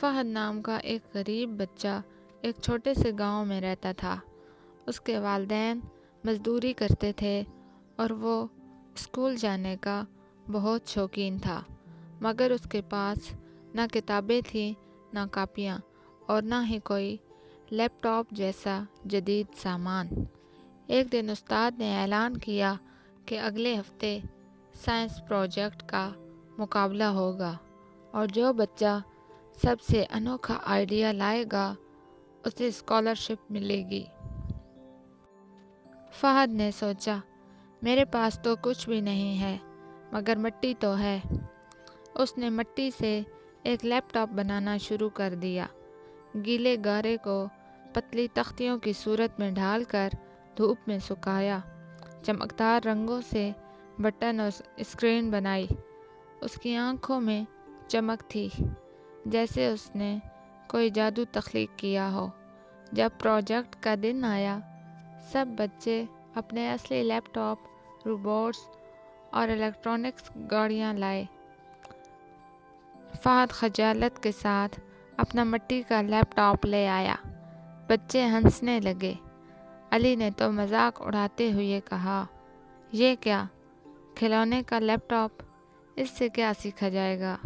فہد نام کا ایک غریب بچہ ایک چھوٹے سے گاؤں میں رہتا تھا۔ اس کے والدین مزدوری کرتے تھے اور وہ اسکول جانے کا بہت شوقین تھا، مگر اس کے پاس نہ کتابیں تھیں، نہ کاپیاں اور نہ ہی کوئی لیپ ٹاپ جیسا جدید سامان۔ ایک دن استاد نے اعلان کیا کہ اگلے ہفتے سائنس پروجیکٹ کا مقابلہ ہوگا اور جو بچہ سب سے انوکھا آئیڈیا لائے گا اسے اسکالرشپ ملے گی۔ فہد نے سوچا، میرے پاس تو کچھ بھی نہیں ہے مگر مٹی تو ہے۔ اس نے مٹی سے ایک لیپ ٹاپ بنانا شروع کر دیا۔ گیلے گارے کو پتلی تختیوں کی صورت میں ڈھال کر دھوپ میں سکھایا، چمکدار رنگوں سے بٹن اور اسکرین بنائی۔ اس کی آنکھوں میں چمک تھی، جیسے اس نے کوئی جادو تخلیق کیا ہو۔ جب پروجیکٹ کا دن آیا، سب بچے اپنے اصلی لیپ ٹاپ، روبوٹس اور الیکٹرانکس گاڑیاں لائے۔ فہد خجالت کے ساتھ اپنا مٹی کا لیپ ٹاپ لے آیا۔ بچے ہنسنے لگے۔ علی نے تو مذاق اڑاتے ہوئے کہا، یہ کیا، کھلونے کا لیپ ٹاپ، اس سے کیا سیکھا جائے گا؟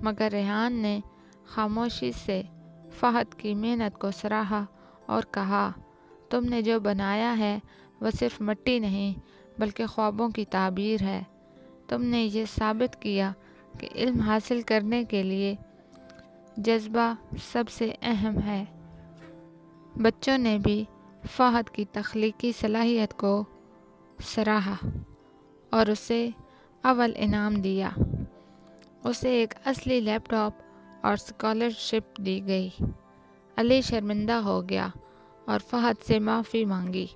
مگر ریحان نے خاموشی سے فہد کی محنت کو سراہا اور کہا، تم نے جو بنایا ہے وہ صرف مٹی نہیں بلکہ خوابوں کی تعبیر ہے۔ تم نے یہ ثابت کیا کہ علم حاصل کرنے کے لیے جذبہ سب سے اہم ہے۔ بچوں نے بھی فہد کی تخلیقی صلاحیت کو سراہا اور اسے اول انعام دیا۔ اسے ایک اصلی لیپ ٹاپ اور اسکالرشپ دی گئی۔ علی شرمندہ ہو گیا اور فہد سے معافی مانگی۔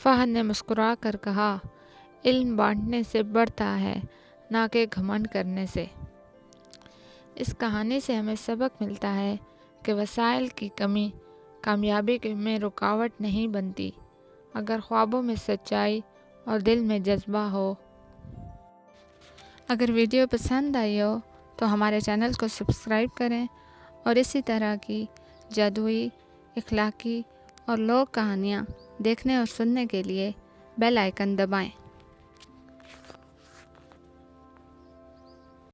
فہد نے مسکرا کر کہا، علم بانٹنے سے بڑھتا ہے، نہ کہ گھمنڈ کرنے سے۔ اس کہانی سے ہمیں سبق ملتا ہے کہ وسائل کی کمی کامیابی میں رکاوٹ نہیں بنتی، اگر خوابوں میں سچائی اور دل میں جذبہ ہو۔ اگر ویڈیو پسند آئی ہو تو ہمارے چینل کو سبسکرائب کریں اور اسی طرح کی جادوئی، اخلاقی اور لوک کہانیاں دیکھنے اور سننے کے لیے بیل آئیکن دبائیں۔